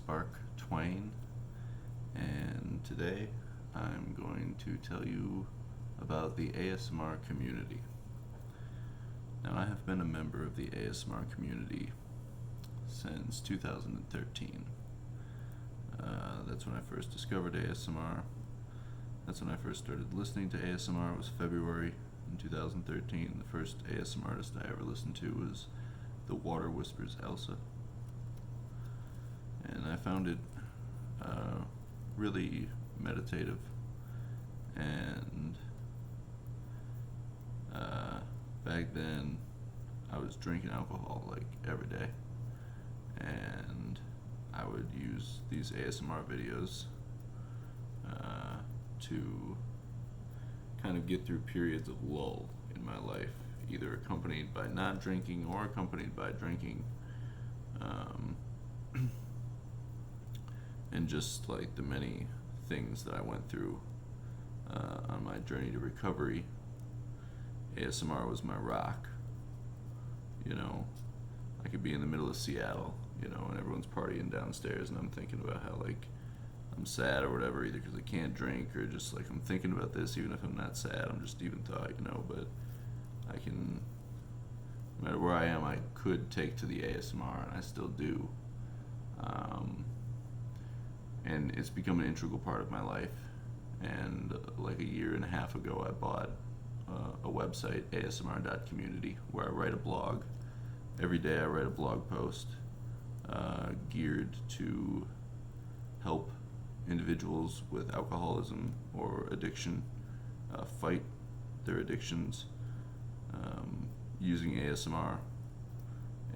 Spark Twain, and today I'm going to tell you about the ASMR community. Now, I have been a member of the ASMR community since 2013. That's when I first discovered ASMR. That's when I first started listening to ASMR. It was February in 2013. The first ASMR artist I ever listened to was the Water Whispers Elsa. And I found it really meditative, and back then I was drinking alcohol like every day, and I would use these ASMR videos to kind of get through periods of lull in my life, either accompanied by not drinking or accompanied by drinking. And just like the many things that I went through on my journey to recovery, ASMR was my rock. You know, I could be in the middle of Seattle, and everyone's partying downstairs, and I'm thinking about how, like, I'm sad or whatever, either because I can't drink or just, like, I'm thinking about this, even if I'm not sad, I'm just even thought, but I can, no matter where I am, I could take to the ASMR, and I still do. And it's become an integral part of my life. And like a year and a half ago, I bought a website, asmr.community, where I write a blog. Every day I write a blog post geared to help individuals with alcoholism or addiction fight their addictions using ASMR,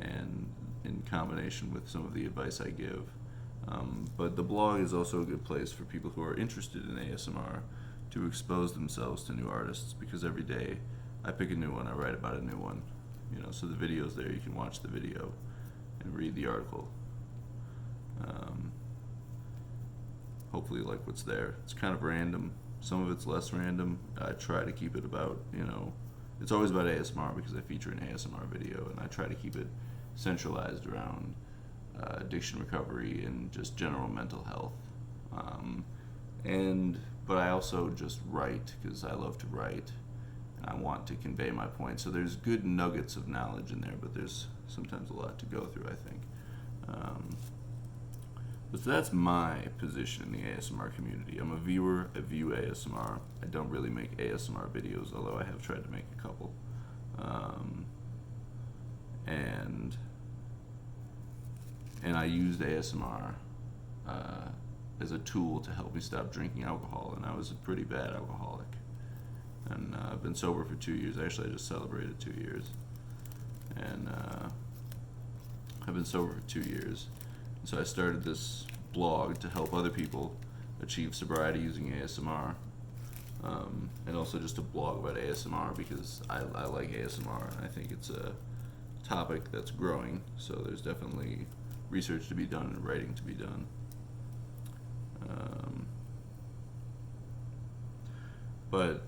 and in combination with some of the advice I give. But the blog is also a good place for people who are interested in ASMR to expose themselves to new artists, because every day I pick a new one, I write about a new one. So the video's there, you can watch the video and read the article. Hopefully you like what's there. It's kind of random. Some of it's less random. I try to keep it about, it's always about ASMR because I feature an ASMR video, and I try to keep it centralized around addiction recovery and just general mental health. But I also just write because I love to write, and I want to convey my point. So there's good nuggets of knowledge in there, but there's sometimes a lot to go through, I think. But so that's my position in the ASMR community. I'm a viewer. I view ASMR. I don't really make ASMR videos, although I have tried to make a couple. And I used ASMR as a tool to help me stop drinking alcohol, and I was a pretty bad alcoholic. And I've been sober for 2 years. Actually, I just celebrated 2 years. And I've been sober for 2 years. So I started this blog to help other people achieve sobriety using ASMR, and also just a blog about ASMR because I like ASMR, and I think it's a topic that's growing, so there's definitely research to be done and writing to be done. But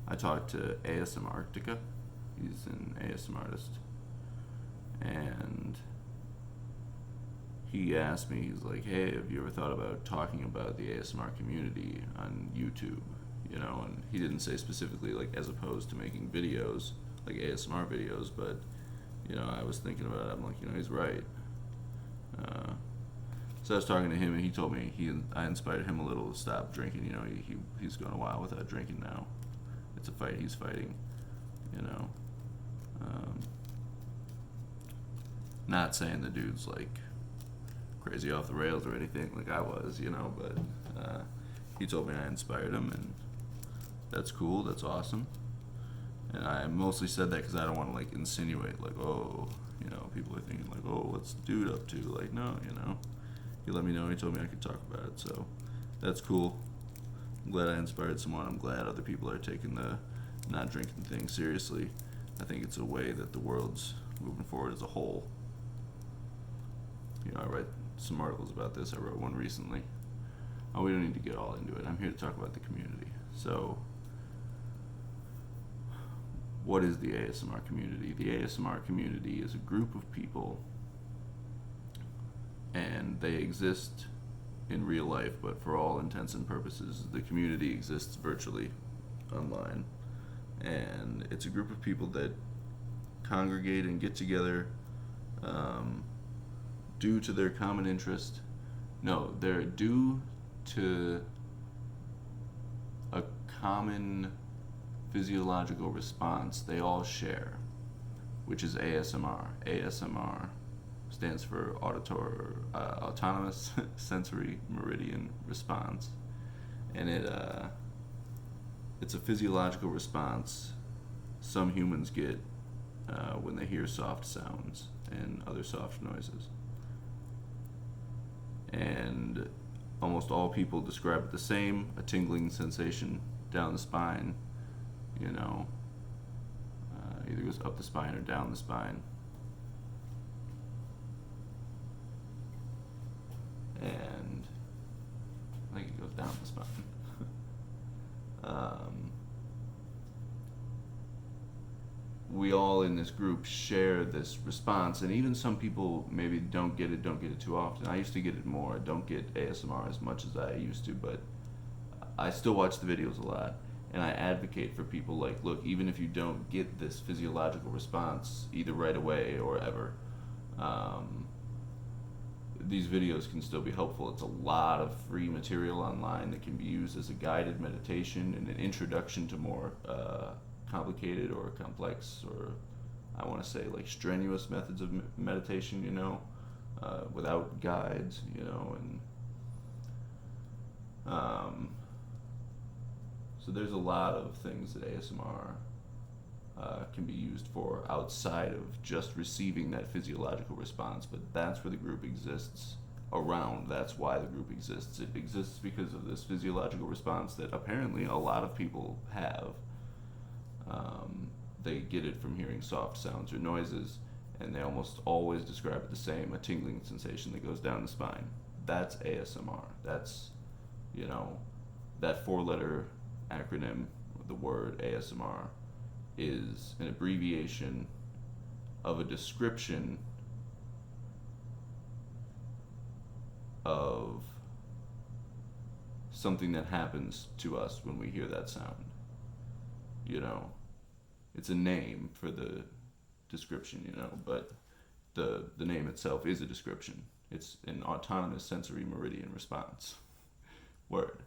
I talked to ASMRtica. He's an ASMR artist, and he asked me, he's like, hey, have you ever thought about talking about the ASMR community on YouTube? And he didn't say specifically, like, as opposed to making videos, like ASMR videos, but, I was thinking about it. I'm like, he's right. So I was talking to him, and he told me I inspired him a little to stop drinking. He's gone a while without drinking now. It's a fight he's fighting, Not saying the dude's like crazy off the rails or anything like I was, but he told me I inspired him, and that's cool, that's awesome. And I mostly said that because I don't want to, like, insinuate, like, oh, people are thinking, like, oh, what's the dude up to? Like, no, he let me know, he told me I could talk about it, so that's cool. I'm glad I inspired someone. I'm glad other people are taking the not drinking thing seriously. I think it's a way that the world's moving forward as a whole. I write some articles about this. I wrote one recently. We don't need to get all into it. I'm here to talk about the community. So, what is the ASMR community? The ASMR community is a group of people and they exist in real life, but for all intents and purposes, the community exists virtually online. And it's a group of people that congregate and get together um, due to their common interest. No, they're due to a common physiological response they all share, which is ASMR. ASMR stands for Autonomous Sensory Meridian Response, and it's a physiological response some humans get when they hear soft sounds and other soft noises. And almost all people describe it the same: a tingling sensation down the spine, either goes up the spine or down the spine. And I think it goes down the spine. We all in this group share this response, and even some people maybe don't get it too often. I used to get it more. I don't get ASMR as much as I used to, but I still watch the videos a lot, and I advocate for people like, look, even if you don't get this physiological response either right away or ever, these videos can still be helpful. It's a lot of free material online that can be used as a guided meditation and an introduction to more complicated or complex, or I want to say like strenuous methods of meditation, without guides, so there's a lot of things that ASMR can be used for outside of just receiving that physiological response, but that's where the group exists around. That's why the group exists. It exists because of this physiological response that apparently a lot of people have. They get it from hearing soft sounds or noises, and they almost always describe it the same: a tingling sensation that goes down the spine. That's ASMR. That's, that 4-letter acronym, the word ASMR, is an abbreviation of a description of something that happens to us when we hear that sound. It's a name for the description, but the name itself is a description. It's an Autonomous Sensory Meridian Response. Word.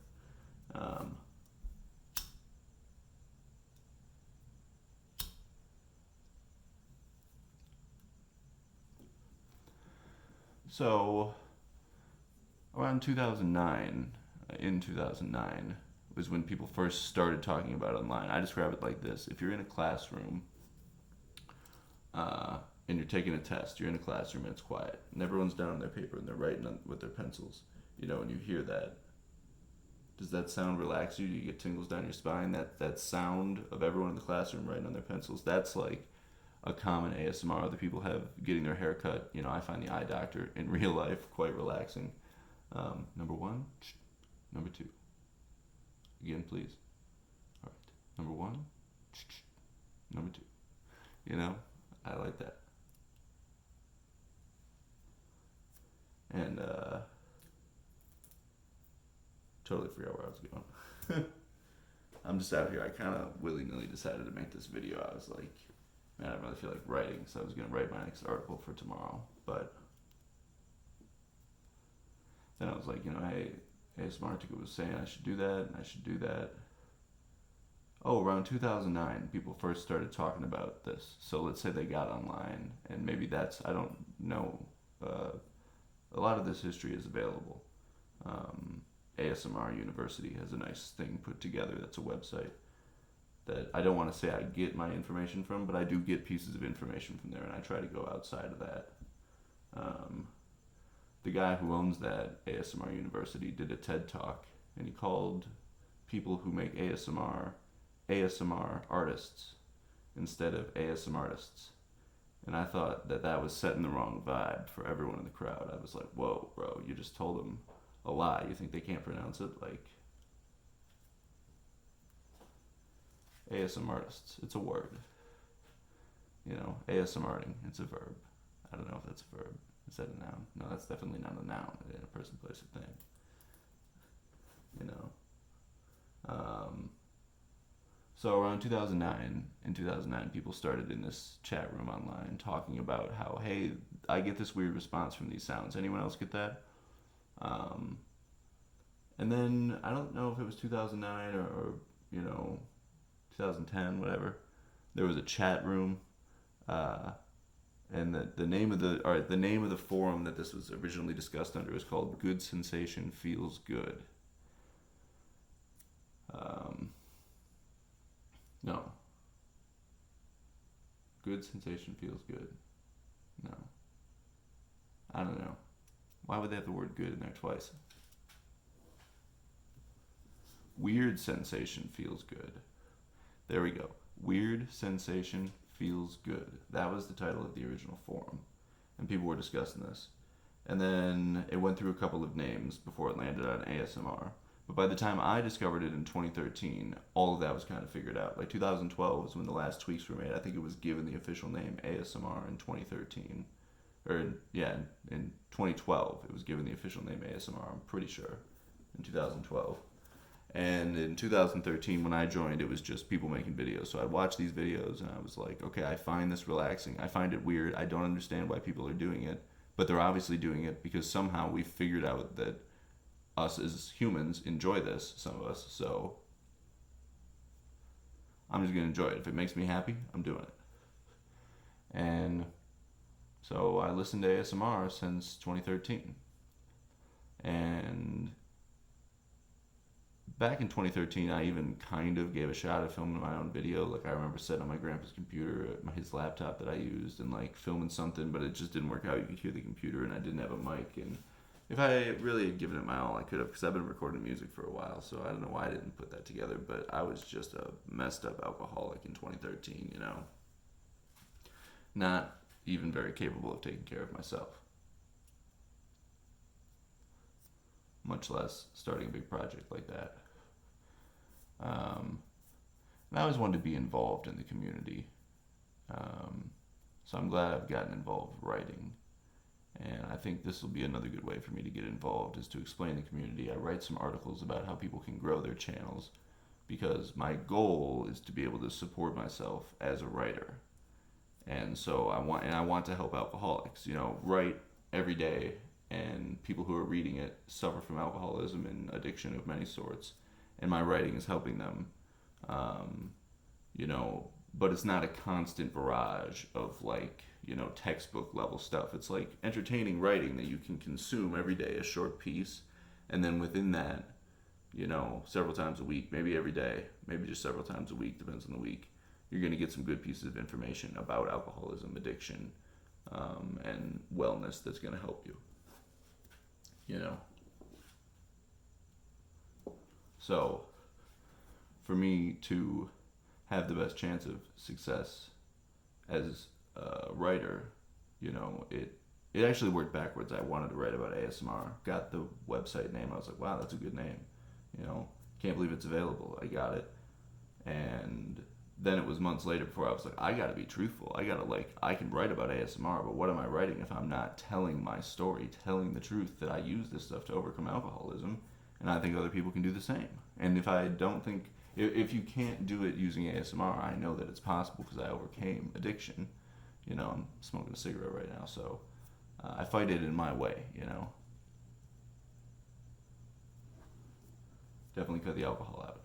So, around 2009, in 2009, was when people first started talking about it online. I describe it like this: if you're in a classroom and you're taking a test, you're in a classroom and it's quiet, and everyone's down on their paper and they're writing with their pencils, and you hear that. Does that sound relax you? Do you get tingles down your spine? That sound of everyone in the classroom writing on their pencils, that's like a common ASMR that people have getting their hair cut. I find the eye doctor in real life quite relaxing. Number 1, number 2. Again, please. All right. Number 1, number 2. I like that. And totally forgot where I was going. I'm just out here. I kind of willy-nilly decided to make this video. I was like, man, I really feel like writing, so I was going to write my next article for tomorrow. But then I was like, hey, ASMR was saying I should do that, and I should do that. Oh, around 2009, people first started talking about this. So let's say they got online, and maybe I don't know. A lot of this history is available. ASMR University has a nice thing put together that's a website that I don't want to say I get my information from, but I do get pieces of information from there, and I try to go outside of that. The guy who owns that, ASMR University, did a TED Talk, and he called people who make ASMR artists instead of ASM artists. And I thought that was setting the wrong vibe for everyone in the crowd. I was like, whoa, bro, you just told them a lie. You think they can't pronounce it? Like, ASM artists, it's a word. ASMRing, it's a verb. I don't know if that's a verb. Is that a noun? No, that's definitely not a noun. A person, place, or thing. You know. So around 2009, in 2009, people started in this chat room online talking about how, hey, I get this weird response from these sounds. Anyone else get that? Um, and then I don't know if it was 2009 or 2010, whatever. There was a chat room, uh, and the name of the name of the forum that this was originally discussed under was called "Good Sensation Feels Good." Um, no, good sensation feels good. No, I don't know. Why would they have the word "good" in there twice? Weird sensation feels good. There we go. Weird sensation feels good. That was the title of the original forum, and people were discussing this. And then it went through a couple of names before it landed on ASMR. But by the time I discovered it in 2013, all of that was kind of figured out. Like 2012 was when the last tweaks were made. I think it was given the official name ASMR in 2013. In 2012 it was given the official name ASMR, I'm pretty sure, in 2012. And in 2013, when I joined, it was just people making videos. So I'd watch these videos and I was like, okay, I find this relaxing. I find it weird. I don't understand why people are doing it. But they're obviously doing it because somehow we figured out that us as humans enjoy this, some of us. So I'm just going to enjoy it. If it makes me happy, I'm doing it. And so I listened to ASMR since 2013. And back in 2013, I even kind of gave a shot at filming my own video. Like I remember sitting on my grandpa's computer, his laptop that I used, and like filming something, but it just didn't work out. You could hear the computer, and I didn't have a mic. And if I really had given it my all, I could have, because I've been recording music for a while. So I don't know why I didn't put that together. But I was just a messed up alcoholic in 2013. Not even very capable of taking care of myself, much less starting a big project like that. And I always wanted to be involved in the community. So I'm glad I've gotten involved writing. And I think this will be another good way for me to get involved, is to explain the community. I write some articles about how people can grow their channels, because my goal is to be able to support myself as a writer. And so I want to help alcoholics, write every day, and people who are reading it suffer from alcoholism and addiction of many sorts. And my writing is helping them, but it's not a constant barrage of textbook level stuff. It's like entertaining writing that you can consume every day, a short piece, and then within that, several times a week, maybe every day, maybe just several times a week, depends on the week, you're going to get some good pieces of information about alcoholism, addiction, and wellness that's going to help you. So, for me to have the best chance of success as a writer, it actually worked backwards. I wanted to write about ASMR, got the website name. I was like, wow, that's a good name. Can't believe it's available. I got it. And then it was months later before I was like, I gotta be truthful. I can write about ASMR, but what am I writing if I'm not telling my story, telling the truth that I use this stuff to overcome alcoholism? And I think other people can do the same. And if you can't do it using ASMR, I know that it's possible because I overcame addiction. I'm smoking a cigarette right now, so I fight it in my way, Definitely cut the alcohol out,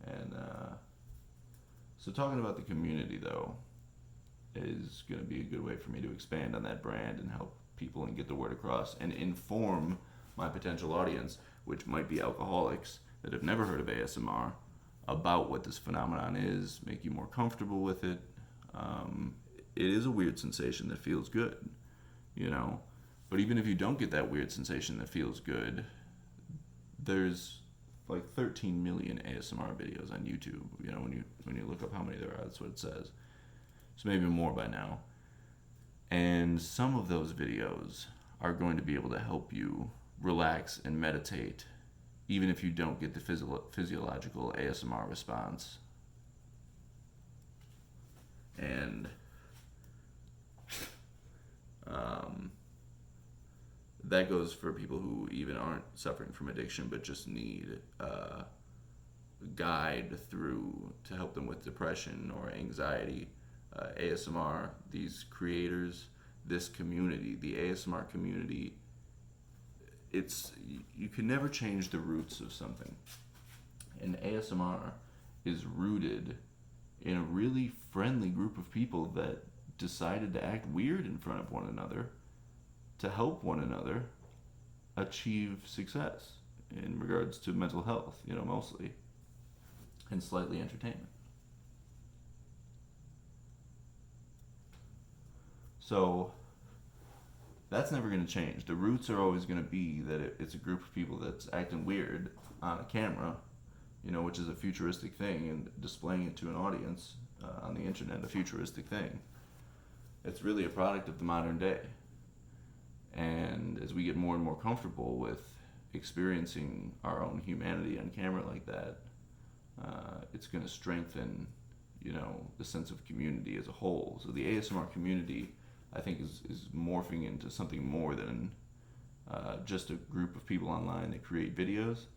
And so talking about the community, though, is going to be a good way for me to expand on that brand and help people and get the word across and inform my potential audience, which might be alcoholics that have never heard of ASMR, about what this phenomenon is, make you more comfortable with it. It is a weird sensation that feels good, but even if you don't get that weird sensation that feels good, there's like 13 million ASMR videos on YouTube. When you look up how many there are, that's what it says. So maybe more by now. And some of those videos are going to be able to help you relax and meditate, even if you don't get the physiological ASMR response. And that goes for people who even aren't suffering from addiction but just need a guide through to help them with depression or anxiety. ASMR, these creators, this community, the ASMR community, you can never change the roots of something. And ASMR is rooted in a really friendly group of people that decided to act weird in front of one another to help one another achieve success in regards to mental health, mostly, and slightly entertainment. So that's never going to change. The roots are always going to be that it's a group of people that's acting weird on a camera, which is a futuristic thing, and displaying it to an audience on the internet, a futuristic thing. It's really a product of the modern day. And as we get more and more comfortable with experiencing our own humanity on camera like that, it's going to strengthen, the sense of community as a whole. So the ASMR community, I think, is morphing into something more than just a group of people online that create videos.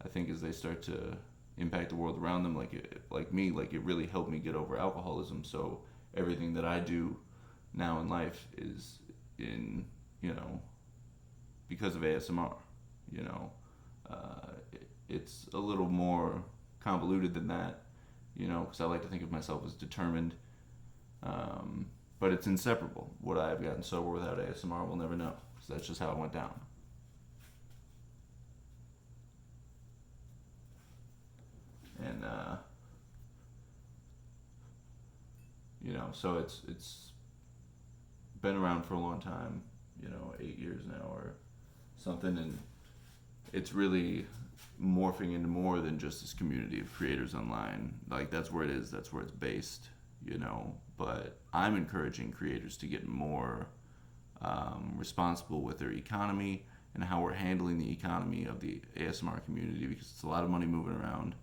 I think as they start to impact the world around them, like it really helped me get over alcoholism. So everything that I do now in life is because of ASMR. It's a little more convoluted than that, because I like to think of myself as determined. But it's inseparable. Would I have gotten sober without ASMR? We'll never know, because that's just how it went down. And so it's been around for a long time, 8 years now or something, and it's really morphing into more than just this community of creators online. Like, that's where it is, that's where it's based, but I'm encouraging creators to get more responsible with their economy and how we're handling the economy of the ASMR community, because it's a lot of money moving around.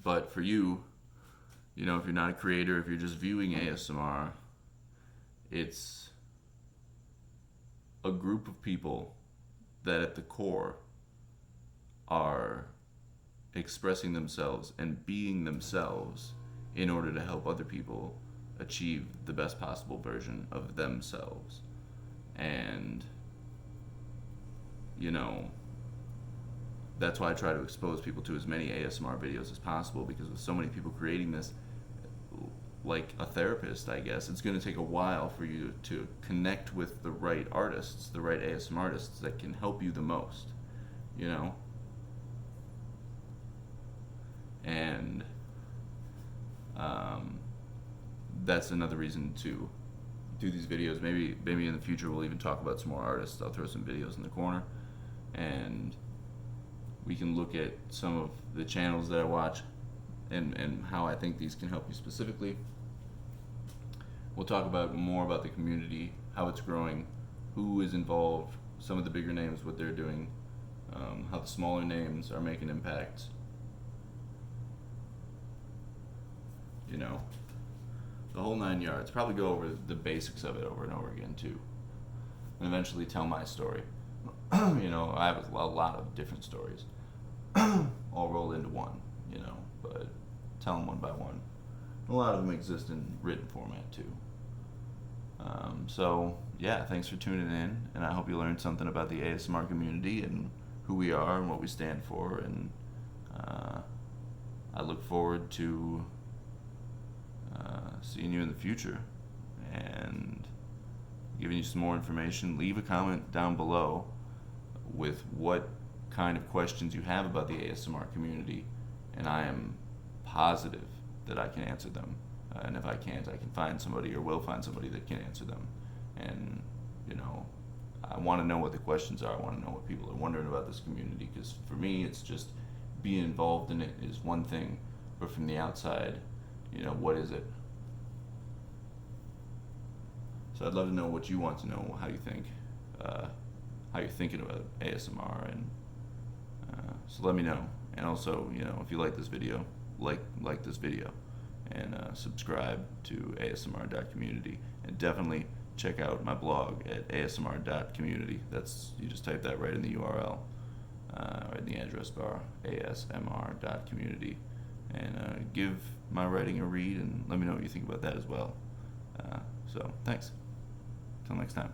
But for you, if you're not a creator, if you're just viewing ASMR, it's a group of people that at the core are expressing themselves and being themselves in order to help other people achieve the best possible version of themselves. And that's why I try to expose people to as many ASMR videos as possible, because with so many people creating this, like a therapist, I guess, it's going to take a while for you to connect with the right artists, the right ASMR artists that can help you the most, And that's another reason to do these videos. Maybe in the future we'll even talk about some more artists. I'll throw some videos in the corner, and we can look at some of the channels that I watch and how I think these can help you specifically. We'll talk about more about the community, how it's growing, who is involved, some of the bigger names, what they're doing, how the smaller names are making impact. The whole 9 yards. Probably go over the basics of it over and over again too, and eventually tell my story. I have a lot of different stories, all rolled into one, but tell them one by one. A lot of them exist in written format too. So yeah, thanks for tuning in, and I hope you learned something about the ASMR community and who we are and what we stand for, and I look forward to seeing you in the future and giving you some more information. Leave a comment down below with what kind of questions you have about the ASMR community, and I am positive that I can answer them. And if I can't, I can find somebody, or will find somebody that can answer them. And I want to know what the questions are. I want to know what people are wondering about this community, because for me, it's just being involved in it is one thing, but from the outside, what is it? So I'd love to know what you want to know, how you think, how you're thinking about ASMR, and so let me know. And also, if you like this video, like this video, and subscribe to asmr.community, and definitely check out my blog at asmr.community. You just type that right in the URL, right in the address bar, asmr.community, and give my writing a read and let me know what you think about that as well. So thanks. Till next time.